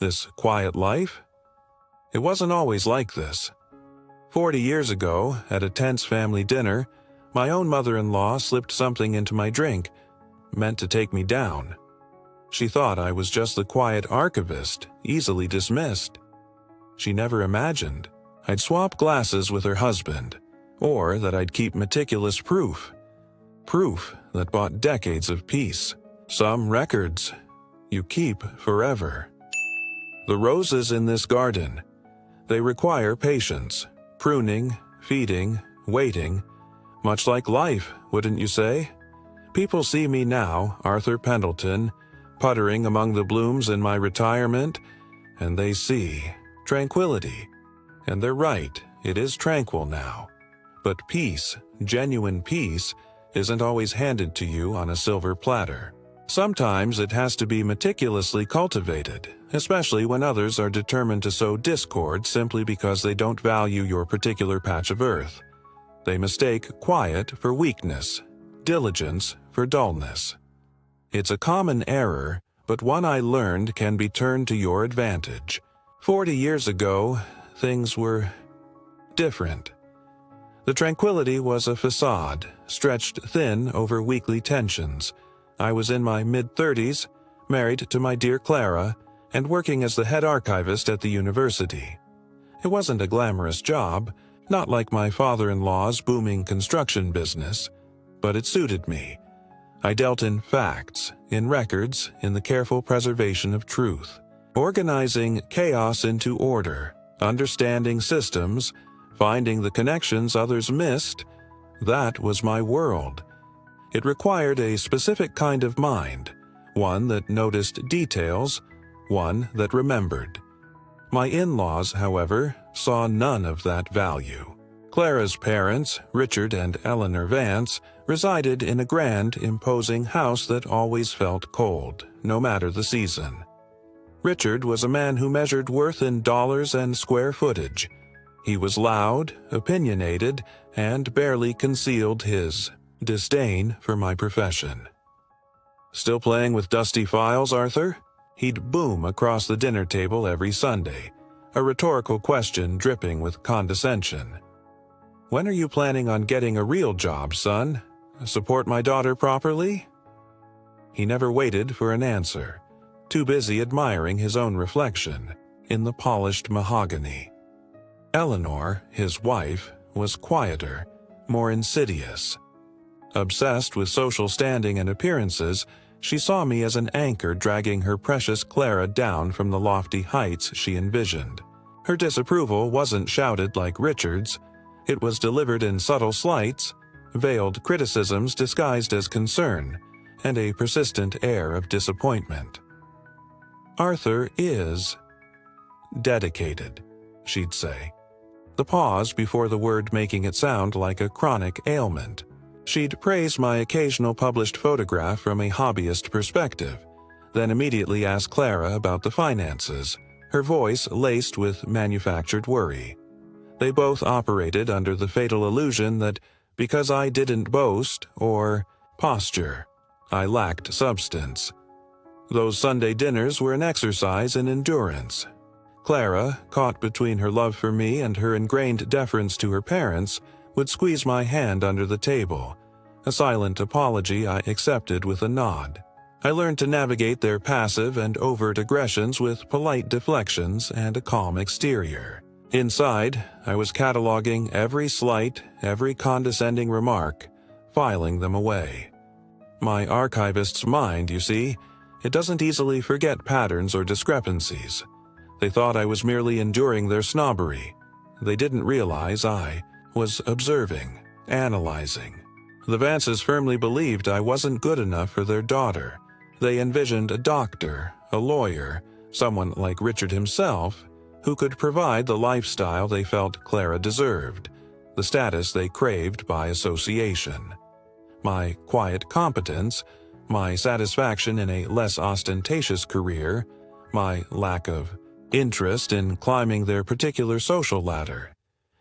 this quiet life? It wasn't always like this. 40 years ago, at a tense family dinner, my own mother-in-law slipped something into my drink, meant to take me down. She thought I was just the quiet archivist, easily dismissed. She never imagined I'd swap glasses with her husband, or that I'd keep meticulous proof that bought decades of peace. Some records you keep forever. The roses in this garden, they require patience, pruning, feeding, waiting, much like life, wouldn't you say? People see me now, Arthur Pendleton, puttering among the blooms in my retirement, and they see tranquility. And they're right, it is tranquil now. But peace, genuine peace, isn't always handed to you on a silver platter. Sometimes it has to be meticulously cultivated, especially when others are determined to sow discord simply because they don't value your particular patch of earth. They mistake quiet for weakness, diligence for dullness. It's a common error, but one I learned can be turned to your advantage. 40 years ago, things were different. The tranquility was a facade, stretched thin over weekly tensions. I was in my mid-30s, married to my dear Clara, and working as the head archivist at the university. It wasn't a glamorous job, not like my father-in-law's booming construction business, but it suited me. I dealt in facts, in records, in the careful preservation of truth, organizing chaos into order, understanding systems, finding the connections others missed. That was my world. It required a specific kind of mind, one that noticed details, one that remembered. My in-laws, however, saw none of that value. Clara's parents, Richard and Eleanor Vance, resided in a grand, imposing house that always felt cold, no matter the season. Richard was a man who measured worth in dollars and square footage. He was loud, opinionated, and barely concealed his disdain for my profession. "Still playing with dusty files, Arthur?" He'd boom across the dinner table every Sunday, a rhetorical question dripping with condescension. "When are you planning on getting a real job, son? Support my daughter properly?" He never waited for an answer, too busy admiring his own reflection in the polished mahogany. Eleanor, his wife, was quieter, more insidious. Obsessed with social standing and appearances, she saw me as an anchor dragging her precious Clara down from the lofty heights she envisioned. Her disapproval wasn't shouted like Richard's. It was delivered in subtle slights, veiled criticisms disguised as concern, and a persistent air of disappointment. "Arthur is dedicated," she'd say. The pause before the word making it sound like a chronic ailment. She'd praise my occasional published photograph from a hobbyist perspective, then immediately ask Clara about the finances, her voice laced with manufactured worry. They both operated under the fatal illusion that because I didn't boast or posture, I lacked substance. Those Sunday dinners were an exercise in endurance. Clara, caught between her love for me and her ingrained deference to her parents, would squeeze my hand under the table, a silent apology I accepted with a nod. I learned to navigate their passive and overt aggressions with polite deflections and a calm exterior. Inside, I was cataloging every slight, every condescending remark, filing them away. My archivist's mind, you see, it doesn't easily forget patterns or discrepancies. They thought I was merely enduring their snobbery. They didn't realize I was observing, analyzing. The Vances firmly believed I wasn't good enough for their daughter. They envisioned a doctor, a lawyer, someone like Richard himself, who could provide the lifestyle they felt Clara deserved, the status they craved by association. My quiet competence, my satisfaction in a less ostentatious career, my lack of interest in climbing their particular social ladder.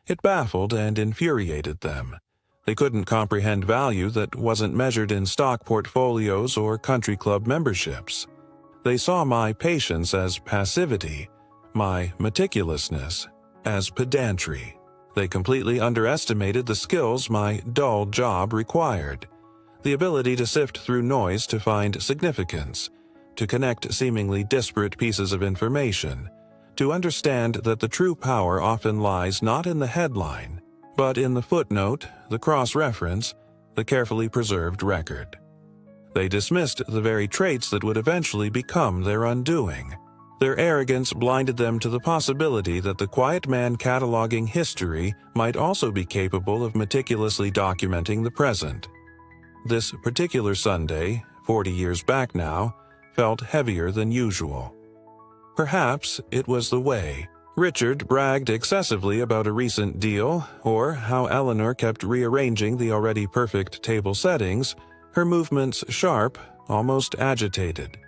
It baffled and infuriated them. They couldn't comprehend value that wasn't measured in stock portfolios or country club memberships. They saw my patience as passivity, my meticulousness as pedantry. They completely underestimated the skills my dull job required. The ability to sift through noise to find significance, to connect seemingly disparate pieces of information, to understand that the true power often lies not in the headline, but in the footnote, the cross-reference, the carefully preserved record. They dismissed the very traits that would eventually become their undoing. Their arrogance blinded them to the possibility that the quiet man cataloging history might also be capable of meticulously documenting the present. This particular Sunday, 40 years back now, felt heavier than usual. Perhaps it was the way. Richard bragged excessively about a recent deal, or how Eleanor kept rearranging the already perfect table settings, her movements sharp, almost agitated.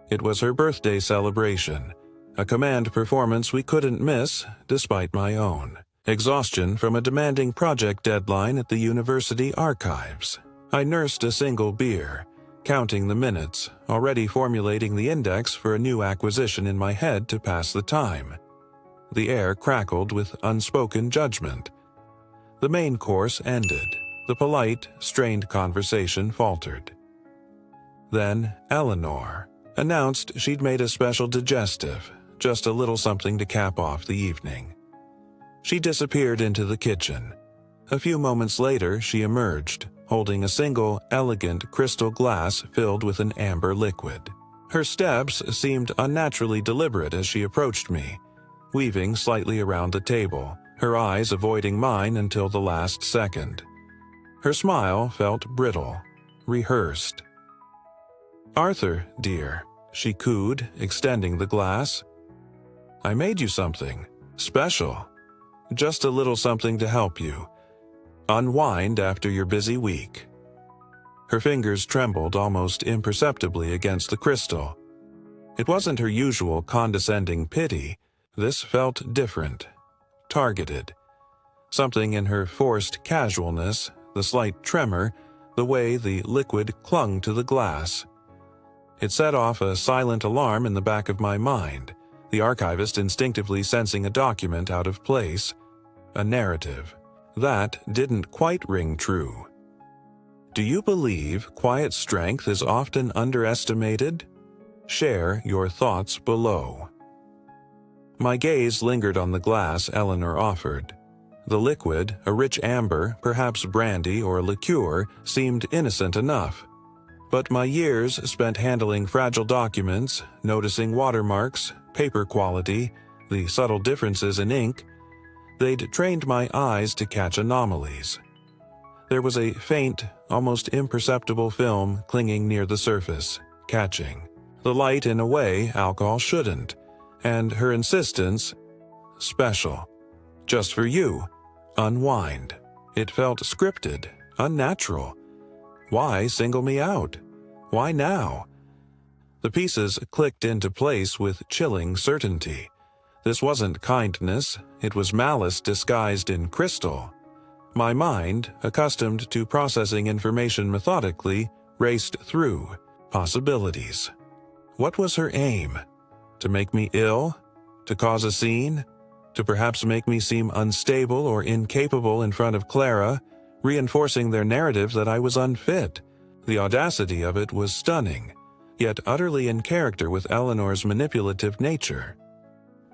It was her birthday celebration, a command performance we couldn't miss, despite my own exhaustion from a demanding project deadline at the university archives. I nursed a single beer, counting the minutes, already formulating the index for a new acquisition in my head to pass the time. The air crackled with unspoken judgment. The main course ended. The polite, strained conversation faltered. Then Eleanor announced she'd made a special digestive, just a little something to cap off the evening. She disappeared into the kitchen. A few moments later, she emerged, holding a single, elegant crystal glass filled with an amber liquid. Her steps seemed unnaturally deliberate as she approached me, weaving slightly around the table, her eyes avoiding mine until the last second. Her smile felt brittle, rehearsed. "Arthur, dear," she cooed, extending the glass. "I made you something special. Just a little something to help you unwind after your busy week." Her fingers trembled almost imperceptibly against the crystal. It wasn't her usual condescending pity. This felt different, targeted. Something in her forced casualness, the slight tremor, the way the liquid clung to the glass. It set off a silent alarm in the back of my mind, the archivist instinctively sensing a document out of place, a narrative. That didn't quite ring true. Do you believe quiet strength is often underestimated? Share your thoughts below. My gaze lingered on the glass Eleanor offered. The liquid, a rich amber, perhaps brandy or liqueur, seemed innocent enough. But my years spent handling fragile documents, noticing watermarks, paper quality, the subtle differences in ink, they'd trained my eyes to catch anomalies. There was a faint, almost imperceptible film clinging near the surface, catching the light in a way alcohol shouldn't, and her insistence, special, just for you, unwind. It felt scripted, unnatural. Why single me out? Why now? The pieces clicked into place with chilling certainty. This wasn't kindness, it was malice disguised in crystal. My mind, accustomed to processing information methodically, raced through possibilities. What was her aim? To make me ill? To cause a scene? To perhaps make me seem unstable or incapable in front of Clara, reinforcing their narrative that I was unfit? The audacity of it was stunning, yet utterly in character with Eleanor's manipulative nature.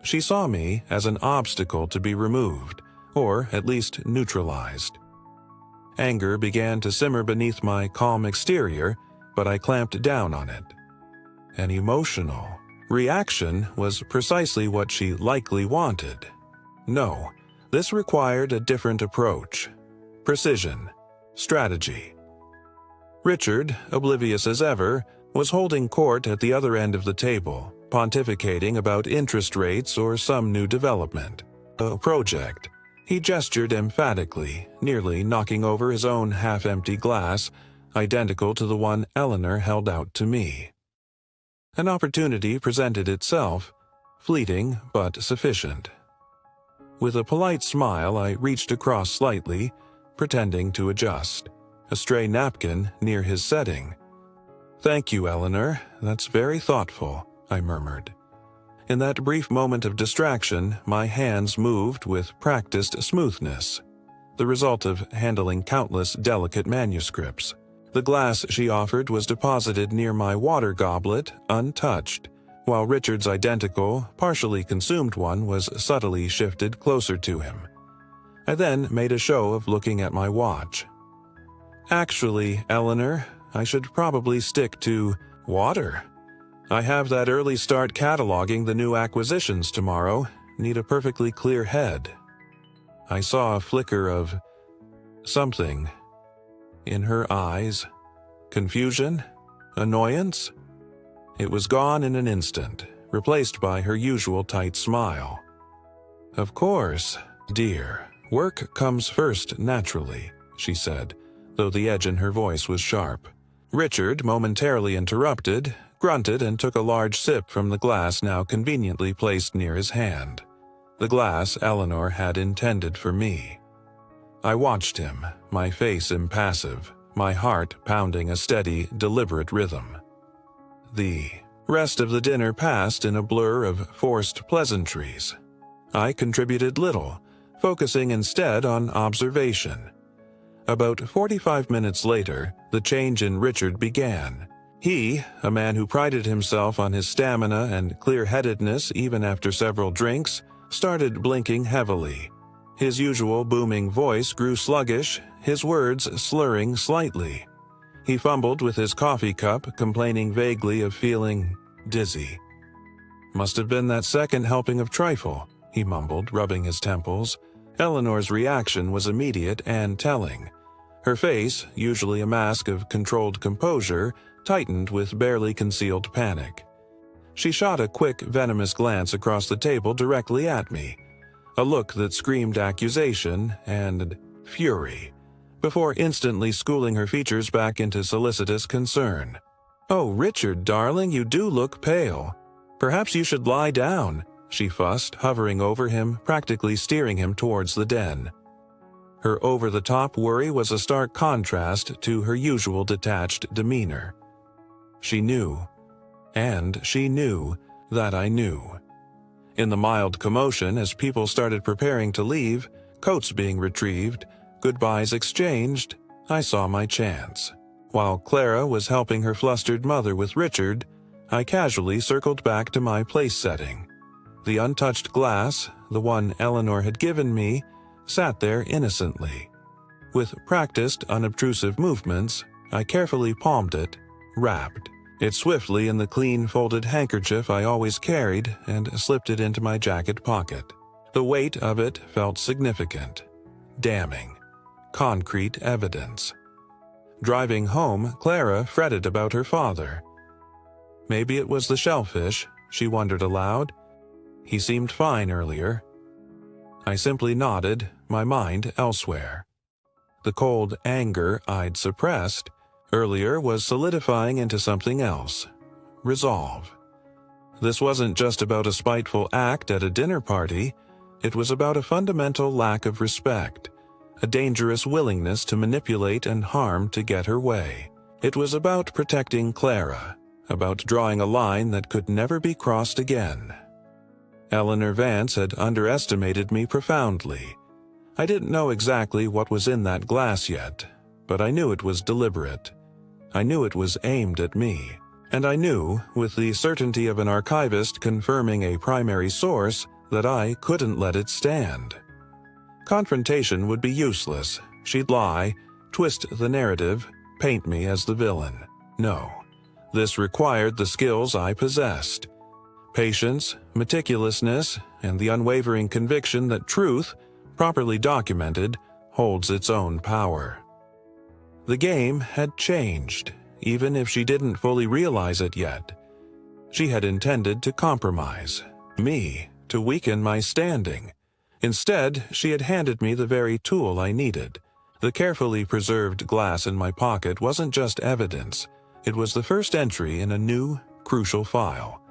She saw me as an obstacle to be removed, or at least neutralized. Anger began to simmer beneath my calm exterior, but I clamped down on it. An emotional reaction was precisely what she likely wanted. No, this required a different approach. Precision. Strategy. Richard, oblivious as ever, was holding court at the other end of the table, pontificating about interest rates or some new development. A project. He gestured emphatically, nearly knocking over his own half-empty glass, identical to the one Eleanor held out to me. An opportunity presented itself, fleeting but sufficient. With a polite smile, I reached across slightly, pretending to adjust. A stray napkin near his setting. "Thank you, Eleanor. That's very thoughtful," I murmured. In that brief moment of distraction, my hands moved with practiced smoothness, the result of handling countless delicate manuscripts. The glass she offered was deposited near my water goblet, untouched, while Richard's identical, partially consumed one was subtly shifted closer to him. I then made a show of looking at my watch. "Actually, Eleanor, I should probably stick to water. I have that early start cataloging the new acquisitions tomorrow. Need a perfectly clear head." I saw a flicker of something in her eyes. Confusion? Annoyance? It was gone in an instant, replaced by her usual tight smile. "Of course, dear. Work comes first naturally," she said, though the edge in her voice was sharp. Richard, momentarily interrupted, grunted and took a large sip from the glass now conveniently placed near his hand. The glass Eleanor had intended for me. I watched him, my face impassive, my heart pounding a steady, deliberate rhythm. The rest of the dinner passed in a blur of forced pleasantries. I contributed little, focusing instead on observation. About 45 minutes later, the change in Richard began. He, a man who prided himself on his stamina and clear-headedness even after several drinks, started blinking heavily. His usual booming voice grew sluggish, his words slurring slightly. He fumbled with his coffee cup, complaining vaguely of feeling dizzy. "Must have been that second helping of trifle," he mumbled, rubbing his temples. Eleanor's reaction was immediate and telling. Her face, usually a mask of controlled composure, tightened with barely concealed panic. She shot a quick, venomous glance across the table directly at me, a look that screamed accusation and fury, before instantly schooling her features back into solicitous concern. "Oh, Richard, darling, you do look pale. Perhaps you should lie down," she fussed, hovering over him, practically steering him towards the den. Her over-the-top worry was a stark contrast to her usual detached demeanor. She knew, and she knew that I knew. In the mild commotion as people started preparing to leave, coats being retrieved, goodbyes exchanged, I saw my chance. While Clara was helping her flustered mother with Richard, I casually circled back to my place setting. The untouched glass, the one Eleanor had given me, sat there innocently. With practiced, unobtrusive movements, I carefully palmed it, wrapped it swiftly in the clean folded handkerchief I always carried, and slipped it into my jacket pocket. The weight of it felt significant, damning, concrete evidence. Driving home, Clara fretted about her father. Maybe it was the shellfish, she wondered aloud. He seemed fine earlier. I simply nodded, my mind elsewhere. The cold anger I'd suppressed earlier was solidifying into something else. Resolve. This wasn't just about a spiteful act at a dinner party. It was about a fundamental lack of respect, a dangerous willingness to manipulate and harm to get her way. It was about protecting Clara, about drawing a line that could never be crossed again. Eleanor Vance had underestimated me profoundly. I didn't know exactly what was in that glass yet, but I knew it was deliberate. I knew it was aimed at me, and I knew, with the certainty of an archivist confirming a primary source, that I couldn't let it stand. Confrontation would be useless. She'd lie, twist the narrative, paint me as the villain. No, this required the skills I possessed. Patience, meticulousness, and the unwavering conviction that truth, properly documented, holds its own power. The game had changed, even if she didn't fully realize it yet. She had intended to compromise me, to weaken my standing. Instead, she had handed me the very tool I needed. The carefully preserved glass in my pocket wasn't just evidence. It was the first entry in a new, crucial file.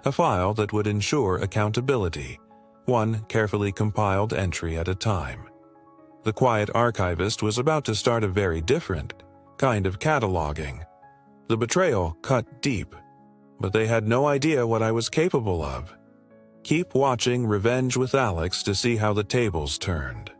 A file that would ensure accountability, one carefully compiled entry at a time. The quiet archivist was about to start a very different kind of cataloging. The betrayal cut deep, but they had no idea what I was capable of. Keep watching Revenge with Alex to see how the tables turned.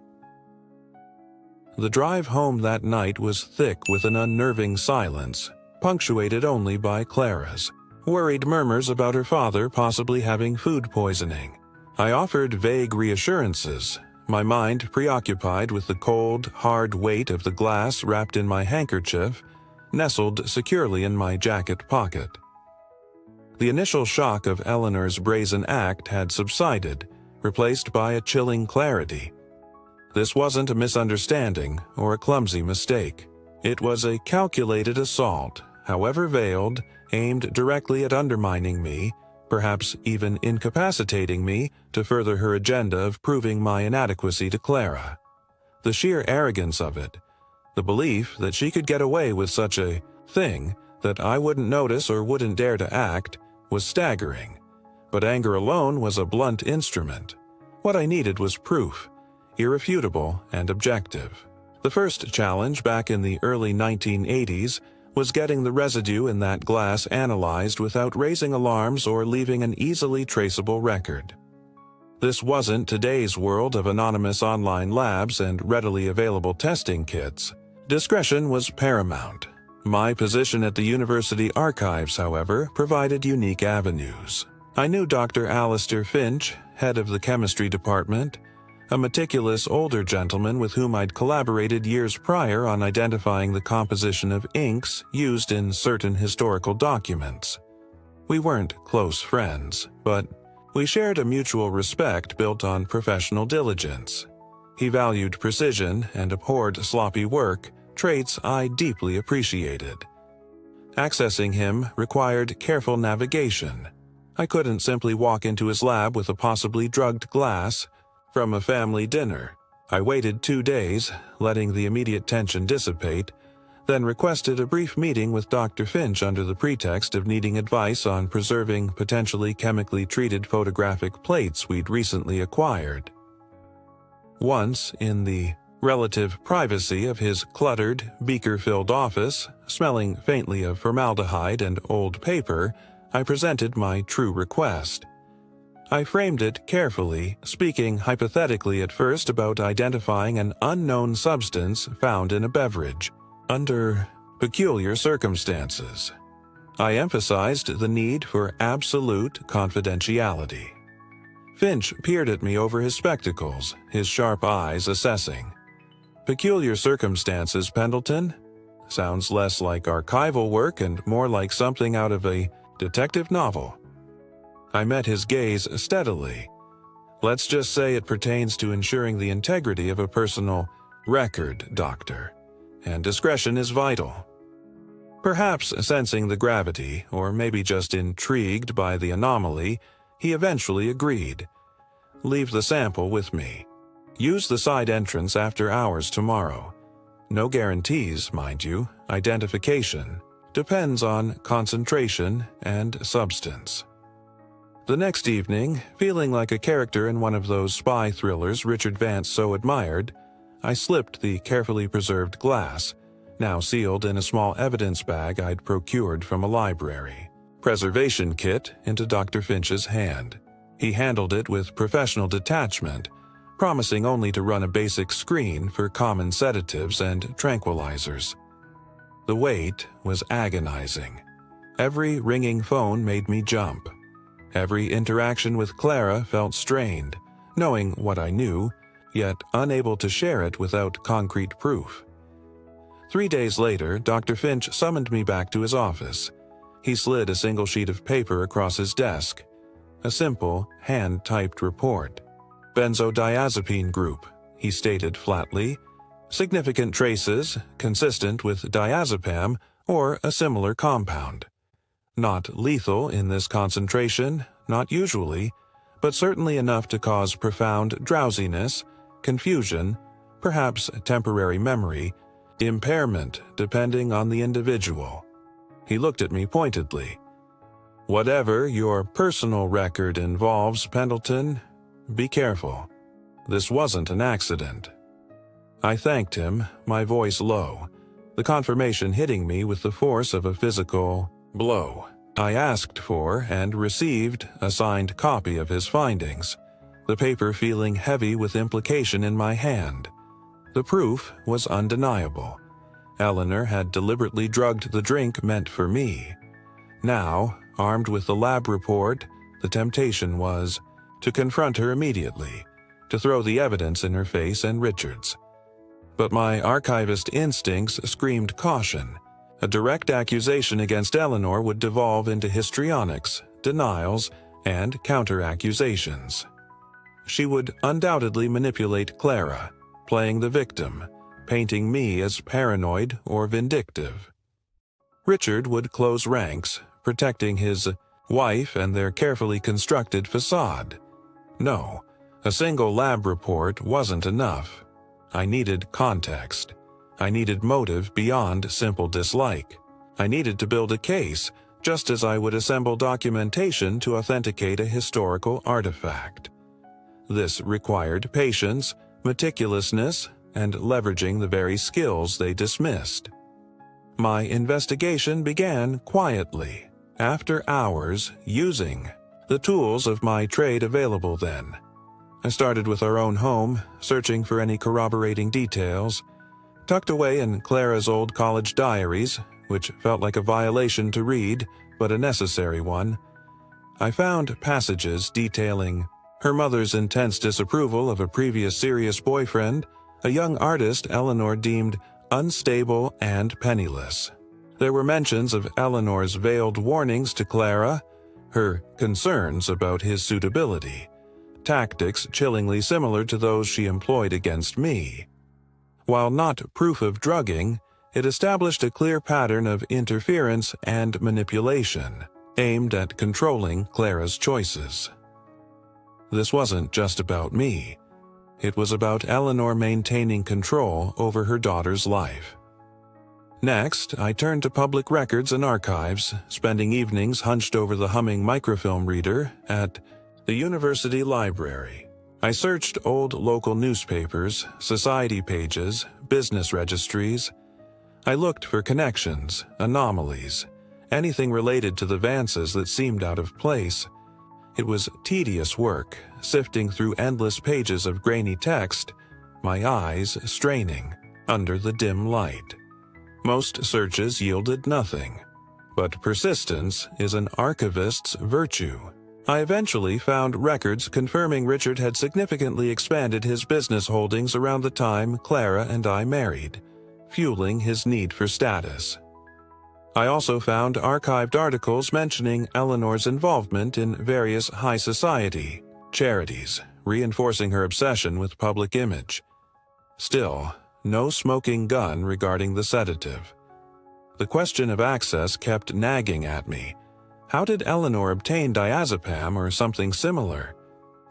The drive home that night was thick with an unnerving silence, punctuated only by Clara's worried murmurs about her father possibly having food poisoning. I offered vague reassurances, my mind preoccupied with the cold, hard weight of the glass wrapped in my handkerchief, nestled securely in my jacket pocket. The initial shock of Eleanor's brazen act had subsided, replaced by a chilling clarity. This wasn't a misunderstanding or a clumsy mistake. It was a calculated assault, however veiled, aimed directly at undermining me, perhaps even incapacitating me to further her agenda of proving my inadequacy to Clara. The sheer arrogance of it, the belief that she could get away with such a thing, that I wouldn't notice or wouldn't dare to act, was staggering. But anger alone was a blunt instrument. What I needed was proof, irrefutable and objective. The first challenge back in the early 1980s was getting the residue in that glass analyzed without raising alarms or leaving an easily traceable record. This wasn't today's world of anonymous online labs and readily available testing kits. Discretion was paramount. My position at the university archives, however, provided unique avenues. I knew Dr. Alistair Finch, head of the chemistry department, a meticulous older gentleman with whom I'd collaborated years prior on identifying the composition of inks used in certain historical documents. We weren't close friends, but we shared a mutual respect built on professional diligence. He valued precision and abhorred sloppy work, traits I deeply appreciated. Accessing him required careful navigation. I couldn't simply walk into his lab with a possibly drugged glass from a family dinner. I waited 2 days, letting the immediate tension dissipate, then requested a brief meeting with Dr. Finch under the pretext of needing advice on preserving potentially chemically treated photographic plates we'd recently acquired. Once, in the relative privacy of his cluttered, beaker-filled office, smelling faintly of formaldehyde and old paper, I presented my true request. I framed it carefully, speaking hypothetically at first about identifying an unknown substance found in a beverage, under peculiar circumstances. I emphasized the need for absolute confidentiality. Finch peered at me over his spectacles, his sharp eyes assessing. Peculiar circumstances, Pendleton? Sounds less like archival work and more like something out of a detective novel. I met his gaze steadily. Let's just say it pertains to ensuring the integrity of a personal record, Doctor, and discretion is vital. Perhaps sensing the gravity, or maybe just intrigued by the anomaly, he eventually agreed. Leave the sample with me. Use the side entrance after hours tomorrow. No guarantees, mind you. Identification depends on concentration and substance. The next evening, feeling like a character in one of those spy thrillers Richard Vance so admired, I slipped the carefully preserved glass, now sealed in a small evidence bag I'd procured from a library, preservation kit, into Dr. Finch's hand. He handled it with professional detachment, promising only to run a basic screen for common sedatives and tranquilizers. The wait was agonizing. Every ringing phone made me jump. Every interaction with Clara felt strained, knowing what I knew, yet unable to share it without concrete proof. 3 days later, Dr. Finch summoned me back to his office. He slid a single sheet of paper across his desk. A simple, hand-typed report. Benzodiazepine group, he stated flatly. Significant traces, consistent with diazepam or a similar compound. Not lethal in this concentration, not usually, but certainly enough to cause profound drowsiness, confusion, perhaps temporary memory, impairment depending on the individual. He looked at me pointedly. Whatever your personal record involves, Pendleton, be careful. This wasn't an accident. I thanked him, my voice low, the confirmation hitting me with the force of a physical blow. I asked for and received a signed copy of his findings, the paper feeling heavy with implication in my hand. The proof was undeniable. Eleanor had deliberately drugged the drink meant for me. Now, armed with the lab report, the temptation was to confront her immediately, to throw the evidence in her face and Richard's. But my archivist instincts screamed caution. A direct accusation against Eleanor would devolve into histrionics, denials, and counter-accusations. She would undoubtedly manipulate Clara, playing the victim, painting me as paranoid or vindictive. Richard would close ranks, protecting his wife and their carefully constructed facade. No, a single lab report wasn't enough. I needed context. I needed motive beyond simple dislike. I needed to build a case, just as I would assemble documentation to authenticate a historical artifact. This required patience, meticulousness, and leveraging the very skills they dismissed. My investigation began quietly, after hours, using the tools of my trade available then. I started with our own home, searching for any corroborating details. Tucked away in Clara's old college diaries, which felt like a violation to read, but a necessary one, I found passages detailing her mother's intense disapproval of a previous serious boyfriend, a young artist Eleanor deemed unstable and penniless. There were mentions of Eleanor's veiled warnings to Clara, her concerns about his suitability, tactics chillingly similar to those she employed against me. While not proof of drugging, it established a clear pattern of interference and manipulation, aimed at controlling Clara's choices. This wasn't just about me. It was about Eleanor maintaining control over her daughter's life. Next, I turned to public records and archives, spending evenings hunched over the humming microfilm reader at the university library. I searched old local newspapers, society pages, business registries. I looked for connections, anomalies, anything related to the Vances that seemed out of place. It was tedious work, sifting through endless pages of grainy text, my eyes straining under the dim light. Most searches yielded nothing, but persistence is an archivist's virtue. I eventually found records confirming Richard had significantly expanded his business holdings around the time Clara and I married, fueling his need for status. I also found archived articles mentioning Eleanor's involvement in various high society charities, reinforcing her obsession with public image. Still, no smoking gun regarding the sedative. The question of access kept nagging at me. How did Eleanor obtain diazepam or something similar?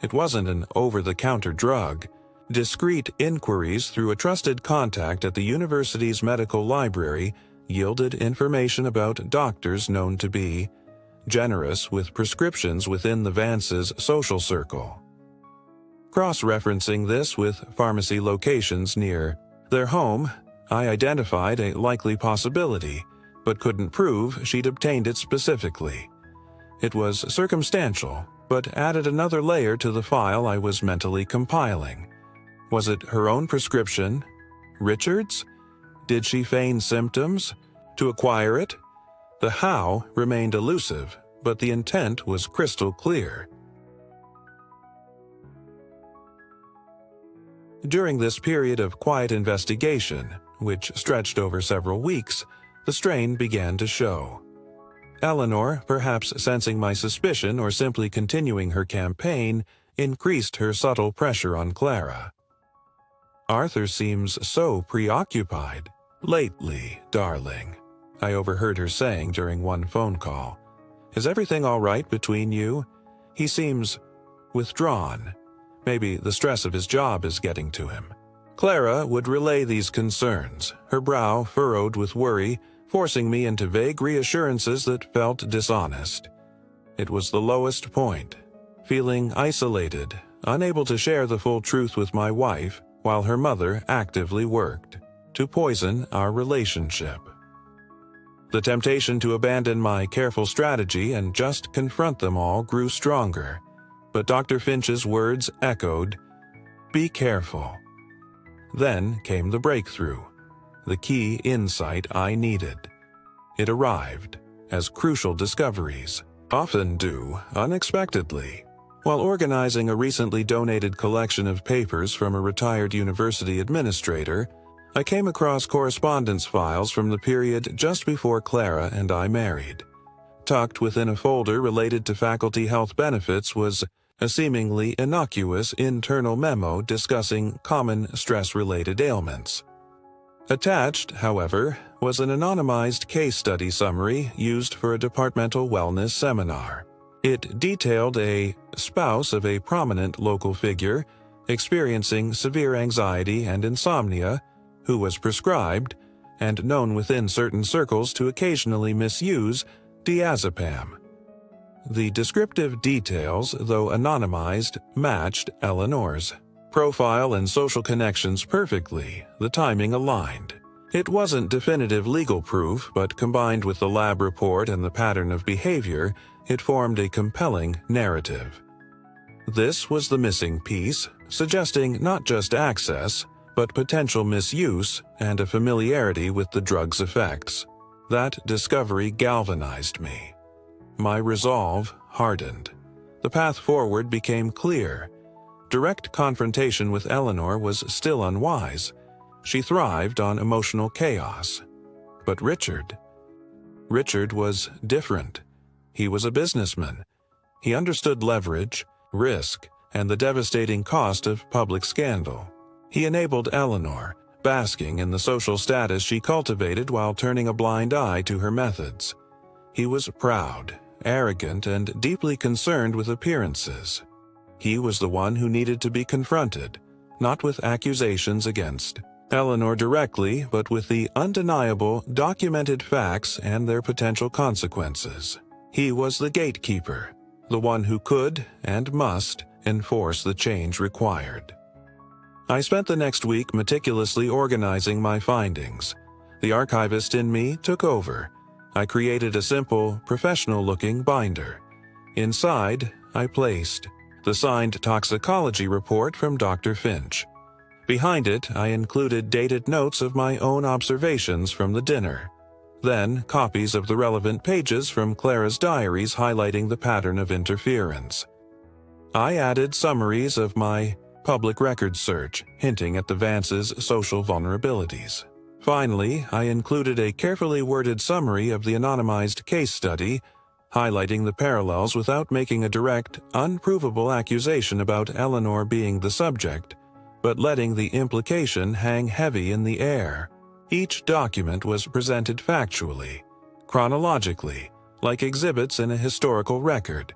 It wasn't an over-the-counter drug. Discreet inquiries through a trusted contact at the university's medical library yielded information about doctors known to be generous with prescriptions within the Vances' social circle. Cross-referencing this with pharmacy locations near their home, I identified a likely possibility, but couldn't prove she'd obtained it specifically. It was circumstantial, but added another layer to the file I was mentally compiling. Was it her own prescription? Richard's? Did she feign symptoms? To acquire it? The how remained elusive, but the intent was crystal clear. During this period of quiet investigation, which stretched over several weeks, the strain began to show. Eleanor, perhaps sensing my suspicion or simply continuing her campaign, increased her subtle pressure on Clara. "Arthur seems so preoccupied. Lately, darling," I overheard her saying during one phone call. "Is everything all right between you? He seems withdrawn. Maybe the stress of his job is getting to him." Clara would relay these concerns, her brow furrowed with worry, forcing me into vague reassurances that felt dishonest. It was the lowest point, feeling isolated, unable to share the full truth with my wife, while her mother actively worked. to poison our relationship. The temptation to abandon my careful strategy and just confront them all grew stronger, but Dr. Finch's words echoed, "Be careful." Then came the breakthrough, the key insight I needed. It arrived, as crucial discoveries often do unexpectedly. While organizing a recently donated collection of papers from a retired university administrator, I came across correspondence files from the period just before Clara and I married. Tucked within a folder related to faculty health benefits was a seemingly innocuous internal memo discussing common stress-related ailments. Attached, however, was an anonymized case study summary used for a departmental wellness seminar. It detailed a spouse of a prominent local figure experiencing severe anxiety and insomnia who was prescribed, and known within certain circles to occasionally misuse, diazepam. The descriptive details, though anonymized, matched Eleanor's profile and social connections perfectly. The timing aligned. It wasn't definitive legal proof, but combined with the lab report and the pattern of behavior, it formed a compelling narrative. This was the missing piece, suggesting not just access, but potential misuse and a familiarity with the drug's effects. That discovery galvanized me. My resolve hardened. The path forward became clear. Direct confrontation with Eleanor was still unwise. She thrived on emotional chaos. But Richard was different. He was a businessman. He understood leverage, risk, and the devastating cost of public scandal. He enabled Eleanor, basking in the social status she cultivated while turning a blind eye to her methods. He was proud, arrogant, and deeply concerned with appearances. He was the one who needed to be confronted, not with accusations against Eleanor directly, but with the undeniable, documented facts and their potential consequences. He was the gatekeeper, the one who could and must enforce the change required. I spent the next week meticulously organizing my findings. The archivist in me took over. I created a simple, professional-looking binder. Inside, I placed the signed toxicology report from Dr. Finch. Behind it, I included dated notes of my own observations from the dinner. Then, copies of the relevant pages from Clara's diaries highlighting the pattern of interference. I added summaries of my public records search, hinting at the Vance's social vulnerabilities. Finally, I included a carefully worded summary of the anonymized case study, highlighting the parallels without making a direct, unprovable accusation about Eleanor being the subject, but letting the implication hang heavy in the air. Each document was presented factually, chronologically, like exhibits in a historical record.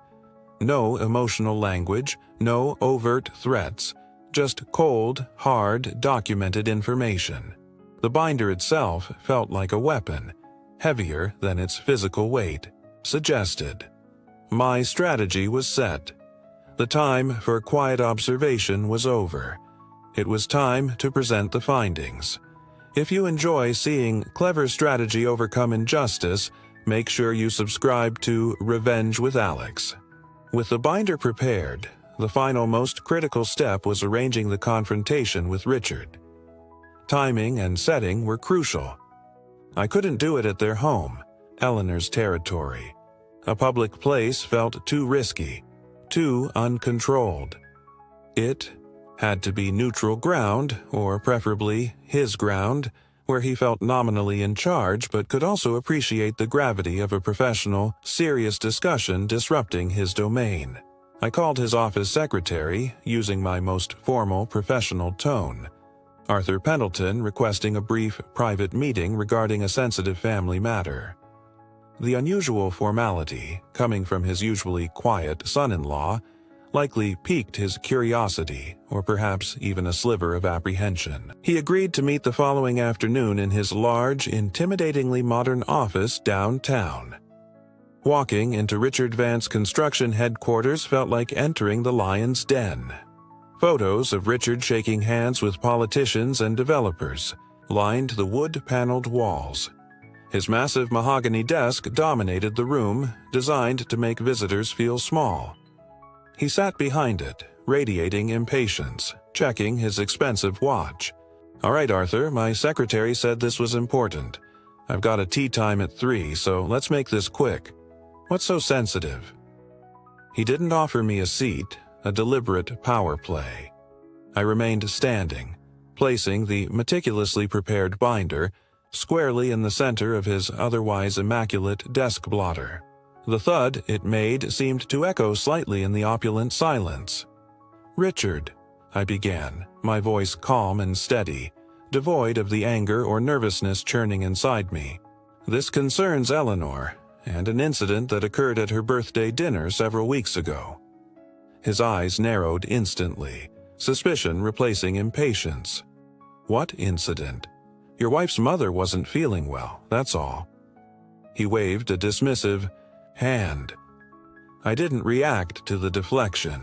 No emotional language, no overt threats, just cold, hard, documented information. The binder itself felt like a weapon, heavier than its physical weight suggested. My strategy was set. The time for quiet observation was over. It was time to present the findings. If you enjoy seeing clever strategy overcome injustice, make sure you subscribe to Revenge with Alex. With the binder prepared, the final most critical step was arranging the confrontation with Richard. Timing and setting were crucial. I couldn't do it at their home, Eleanor's territory. A public place felt too risky, too uncontrolled. It had to be neutral ground, or preferably his ground, where he felt nominally in charge but could also appreciate the gravity of a professional, serious discussion disrupting his domain. I called his office secretary, using my most formal professional tone. Arthur Pendleton requesting a brief, private meeting regarding a sensitive family matter. The unusual formality, coming from his usually quiet son-in-law, likely piqued his curiosity, or perhaps even a sliver of apprehension. He agreed to meet the following afternoon in his large, intimidatingly modern office downtown. Walking into Richard Vance construction headquarters felt like entering the lion's den. Photos of Richard shaking hands with politicians and developers, lined the wood-paneled walls. His massive mahogany desk dominated the room, designed to make visitors feel small. He sat behind it, radiating impatience, checking his expensive watch. "All right, Arthur, my secretary said this was important. I've got a tea time at 3, so let's make this quick. What's so sensitive?" He didn't offer me a seat, a deliberate power play. I remained standing, placing the meticulously prepared binder squarely in the center of his otherwise immaculate desk blotter. The thud it made seemed to echo slightly in the opulent silence. "Richard," I began, my voice calm and steady, devoid of the anger or nervousness churning inside me. "This concerns Eleanor, and an incident that occurred at her birthday dinner several weeks ago." His eyes narrowed instantly, suspicion replacing impatience. "What incident?" "Your wife's mother wasn't feeling well, that's all." He waved a dismissive hand. I didn't react to the deflection.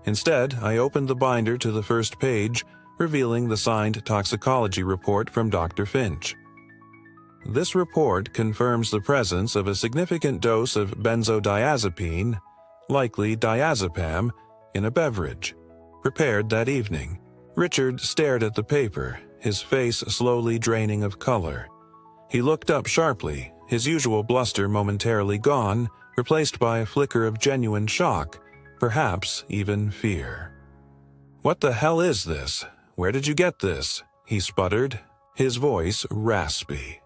Instead, I opened the binder to the first page, revealing the signed toxicology report from Dr. Finch. This report confirms the presence of a significant dose of benzodiazepine, likely diazepam, in a beverage, prepared that evening. Richard stared at the paper, his face slowly draining of color. He looked up sharply, his usual bluster momentarily gone, replaced by a flicker of genuine shock, perhaps even fear. "What the hell is this? Where did you get this?" he sputtered, his voice raspy.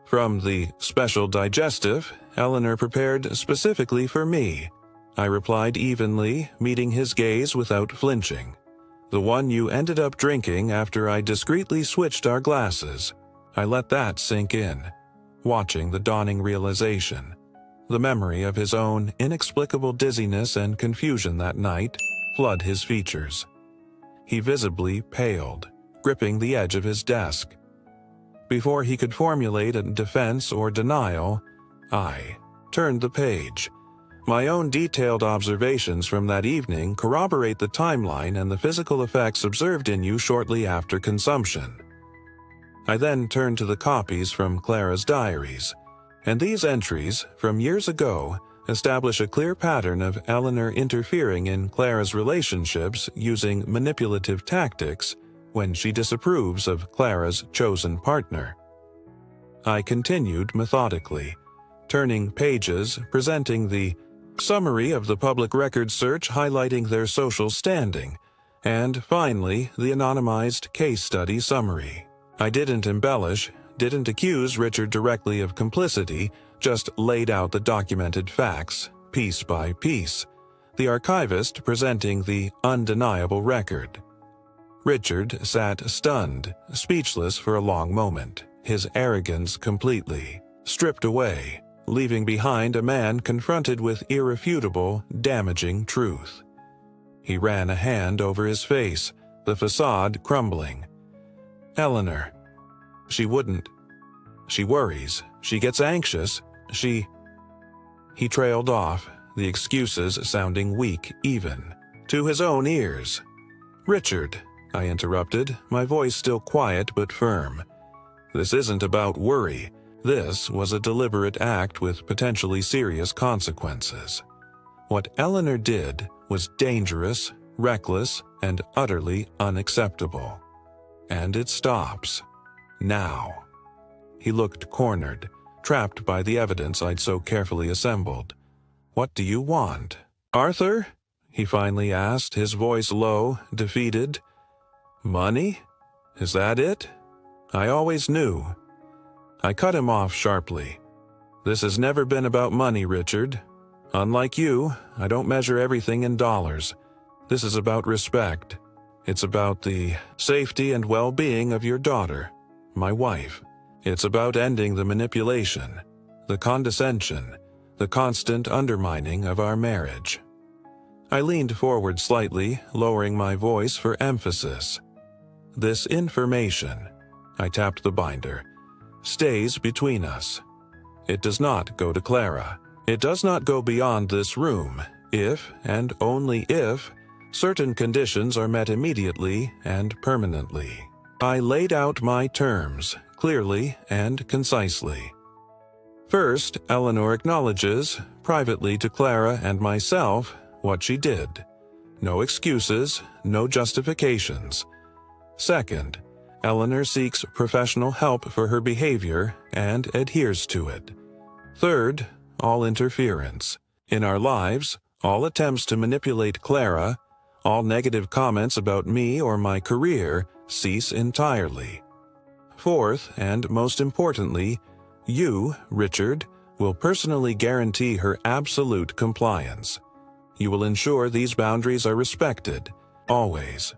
"From the special digestive Eleanor prepared specifically for me," I replied evenly, meeting his gaze without flinching. "The one you ended up drinking after I discreetly switched our glasses." I let that sink in, watching the dawning realization. The memory of his own inexplicable dizziness and confusion that night flood his features. He visibly paled, gripping the edge of his desk. Before he could formulate a defense or denial, I turned the page. My own detailed observations from that evening corroborate the timeline and the physical effects observed in you shortly after consumption. I then turned to the copies from Clara's diaries, and these entries, from years ago, establish a clear pattern of Eleanor interfering in Clara's relationships using manipulative tactics when she disapproves of Clara's chosen partner. I continued methodically, turning pages, presenting the summary of the public records search highlighting their social standing, and finally the anonymized case study summary. I didn't embellish, didn't accuse Richard directly of complicity, just laid out the documented facts, piece by piece, the archivist presenting the undeniable record. Richard sat stunned, speechless for a long moment, his arrogance completely stripped away, leaving behind a man confronted with irrefutable, damaging truth. He ran a hand over his face, the facade crumbling. "Eleanor. She wouldn't. She worries. She gets anxious. He trailed off, the excuses sounding weak even, to his own ears. "Richard," I interrupted, my voice still quiet but firm. "This isn't about worry. This was a deliberate act with potentially serious consequences. What Eleanor did was dangerous, reckless, and utterly unacceptable. And it stops. Now." He looked cornered, trapped by the evidence I'd so carefully assembled. "What do you want?" "Arthur?" he finally asked, his voice low, defeated. "Money? Is that it? I always knew." I cut him off sharply. "This has never been about money, Richard. Unlike you, I don't measure everything in dollars. This is about respect. It's about the safety and well-being of your daughter, my wife. It's about ending the manipulation, the condescension, the constant undermining of our marriage." I leaned forward slightly, lowering my voice for emphasis. "This information," I tapped the binder, "stays between us. It does not go to Clara. It does not go beyond this room, if, and only if, certain conditions are met immediately and permanently." I laid out my terms, clearly and concisely. First, Eleanor acknowledges, privately to Clara and myself, what she did. No excuses, no justifications. Second, Eleanor seeks professional help for her behavior and adheres to it. Third, all interference. In our lives, all attempts to manipulate Clara, all negative comments about me or my career cease entirely. Fourth, and most importantly, you, Richard, will personally guarantee her absolute compliance. You will ensure these boundaries are respected, always.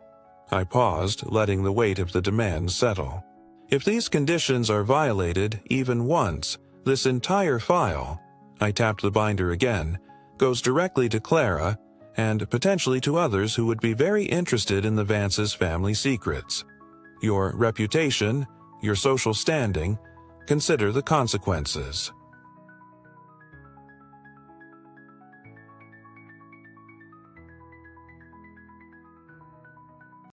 I paused, letting the weight of the demand settle. If these conditions are violated even once, this entire file, I tapped the binder again, goes directly to Clara and potentially to others who would be very interested in the Vance's family secrets. Your reputation, your social standing, consider the consequences.